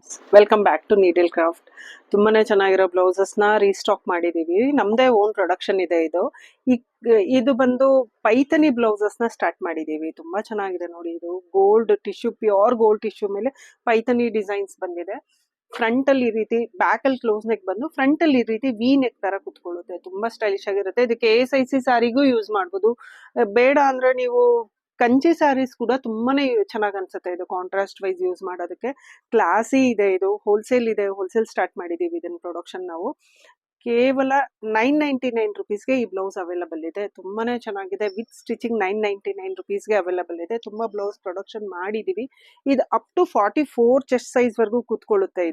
Friends, welcome back to needle craft. ತುಂಬಾನೇ ಚೆನ್ನಾಗಿರೋ ಬ್ಲೌಸಸ್ನ restock ಮಾಡಿದೀವಿ. ನಮ್ದೇ ಓನ್ ಪ್ರೊಡಕ್ಷನ್ ಇದೆ ಇದು. ಇದು ಬಂದು ಪೈಥನಿ ಬ್ಲೌಸಸ್ನ ಸ್ಟಾರ್ಟ್ ಮಾಡಿದೀವಿ. ತುಂಬಾ ಚೆನ್ನಾಗಿದೆ ನೋಡಿ. ಇದು gold tissue, pure gold tissue ಮೇಲೆ ಪೈಥನಿ ಡಿಸೈನ್ಸ್ ಬಂದಿದೆ. ಫ್ರಂಟ್ ಅಲ್ಲಿ ಈ ರೀತಿ, ಬ್ಯಾಕ್ ಅಲ್ಲಿ ಕ್ಲೋಸ್ ನೆಕ್ ಬಂದು ಫ್ರಂಟ್ ಅಲ್ಲಿ ಈ ರೀತಿ ವಿ ನೆಕ್ ತರ ಕುತ್ಕೊಳ್ಳುತ್ತೆ. ತುಂಬಾ ಸ್ಟೈಲಿಶ್ ಆಗಿರುತ್ತೆ. ಇದಕ್ಕೆ ASIC ಸ್ಯಾರಿಗೂ ಯೂಸ್ ಮಾಡ್ಬೋದು. ಬೇಡ ಅಂದ್ರೆ ನೀವು ಕಂಚಿ ಸ್ಯಾರೀಸ್ ಕೂಡ ತುಂಬಾನೇ ಚೆನ್ನಾಗಿ ಅನ್ಸುತ್ತೆ. ಇದು ಕಾಂಟ್ರಾಸ್ಟ್ ವೈಸ್ ಯೂಸ್ ಮಾಡೋದಕ್ಕೆ ಕ್ಲಾಸಿ ಇದೆ. ಇದು ಹೋಲ್ಸೇಲ್ ಇದೆ, ಹೋಲ್ಸೇಲ್ ಸ್ಟಾರ್ಟ್ ಮಾಡಿದೀವಿ ಇದನ್ನ ಪ್ರೊಡಕ್ಷನ್ ನಾವು. ಕೇವಲ 999 ರುಪೀಸ್ಗೆ ಈ ಬ್ಲೌಸ್ ಅವೈಲಬಲ್ ಇದೆ. ತುಂಬಾನೇ ಚೆನ್ನಾಗಿದೆ. ವಿತ್ ಸ್ಟಿಚಿಂಗ್ 999 ರುಪೀಸ್ಗೆ ಅವೈಲಬಲ್ ಇದೆ. ತುಂಬಾ ಬ್ಲೌಸ್ ಪ್ರೊಡಕ್ಷನ್ ಮಾಡಿದೀವಿ. ಇದು ಅಪ್ ಟು 44 ಚೆಸ್ಟ್ ಸೈಜ್ ವರ್ಗೂ ಕೂತ್ಕೊಳ್ಳುತ್ತೆ.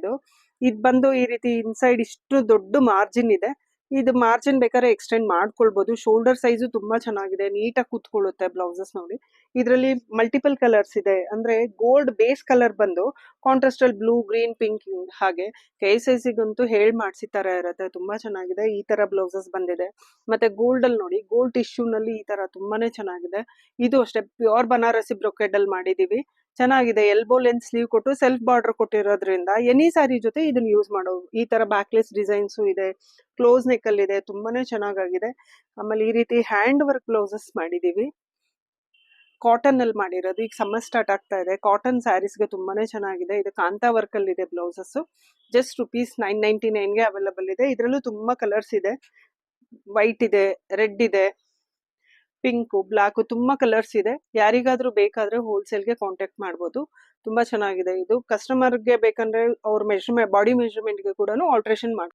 ಇದು ಬಂದು ಈ ರೀತಿ ಇನ್ಸೈಡ್ ಇಷ್ಟು ದೊಡ್ಡ ಮಾರ್ಜಿನ್ ಇದೆ. ಇದು ಮಾರ್ಜಿನ್ ಬೇಕಾದ್ರೆ ಎಕ್ಸ್ಟೆಂಡ್ ಮಾಡ್ಕೊಳ್ಬಹುದು. ಶೋಲ್ಡರ್ ಸೈಜು ತುಂಬಾ ಚೆನ್ನಾಗಿದೆ, ನೀಟಾಗಿ ಕೂತ್ಕೊಳ್ಳುತ್ತೆ ಬ್ಲೌಸಸ್ ನೋಡಿ. ಇದರಲ್ಲಿ ಮಲ್ಟಿಪಲ್ ಕಲರ್ಸ್ ಇದೆ. ಅಂದ್ರೆ ಗೋಲ್ಡ್ ಬೇಸ್ ಕಲರ್ ಬಂದು ಕಾಂಟ್ರಾಸ್ಟ್ ಅಲ್ಲಿ ಬ್ಲೂ, ಗ್ರೀನ್, ಪಿಂಕ್ ಹಾಗೆ KSICಗಂತೂ ಹೇಳ್ ಮಾಡ್ಸಿ ತರ ಇರುತ್ತೆ. ತುಂಬಾ ಚೆನ್ನಾಗಿದೆ. ಈ ತರ ಬ್ಲೌಸಸ್ ಬಂದಿದೆ. ಮತ್ತೆ ಗೋಲ್ಡ್ ಅಲ್ಲಿ ನೋಡಿ, ಗೋಲ್ಡ್ ಟಿಶ್ಯೂ ನಲ್ಲಿ ಈ ತರ ತುಂಬಾನೇ ಚೆನ್ನಾಗಿದೆ. ಇದು ಅಷ್ಟೇ ಪ್ಯೂರ್ ಬನಾರಸಿ ಬ್ರೊಕೆಡ್ ಅಲ್ಲಿ ಮಾಡಿದೀವಿ. ಚೆನ್ನಾಗಿದೆ. ಎಲ್ಬೋ ಲೆಂತ್ ಸ್ಲೀವ್ ಕೊಟ್ಟು ಸೆಲ್ಫ್ ಬಾರ್ಡರ್ ಕೊಟ್ಟಿರೋದ್ರಿಂದ ಎನಿ ಸ್ಯಾರಿ ಜೊತೆ ಇದನ್ನ ಯೂಸ್ ಮಾಡೋದು. ಈ ತರ ಬ್ಯಾಕ್ಲೆಸ್ ಡಿಸೈನ್ಸ್ ಇದೆ, ಕ್ಲೋಸ್ ನೆಕ್ ಅಲ್ಲಿ ಇದೆ. ತುಂಬಾನೇ ಚೆನ್ನಾಗಿದೆ. ಆಮೇಲೆ ಈ ರೀತಿ ಹ್ಯಾಂಡ್ ವರ್ಕ್ ಬ್ಲೌಸಸ್ ಮಾಡಿದೀವಿ. ಕಾಟನ್ ಅಲ್ಲಿ ಮಾಡಿರೋದು. ಈಗ ಸಮ್ಮರ್ ಸ್ಟಾರ್ಟ್ ಆಗ್ತಾ ಇದೆ. ಕಾಟನ್ ಸ್ಯಾರೀಸ್ಗೆ ತುಂಬಾನೇ ಚೆನ್ನಾಗಿದೆ. ಇದು ಕಾಂತಾ ವರ್ಕ್ ಅಲ್ಲಿ ಇದೆ ಬ್ಲೌಸಸ್. ಜಸ್ಟ್ ರುಪೀಸ್ 999ಗೆ ಅವೈಲಬಲ್ ಇದೆ. ಇದರಲ್ಲೂ ತುಂಬಾ ಕಲರ್ಸ್ ಇದೆ. ವೈಟ್ ಇದೆ, ರೆಡ್ ಇದೆ, ಪಿಂಕ್, ಬ್ಲಾಕ್, ತುಂಬಾ ಕಲರ್ಸ್ ಇದೆ. ಯಾರಿಗಾದ್ರೂ ಬೇಕಾದ್ರೆ ಹೋಲ್ಸೇಲ್ಗೆ ಕಾಂಟ್ಯಾಕ್ಟ್ ಮಾಡ್ಬೋದು. ತುಂಬಾ ಚೆನ್ನಾಗಿದೆ. ಇದು ಕಸ್ಟಮರ್ಗೆ ಬೇಕಂದ್ರೆ ಅವ್ರ ಬಾಡಿ ಮೆಜರ್ಮೆಂಟ್ಗೆ ಕೂಡ ಆಲ್ಟ್ರೇಷನ್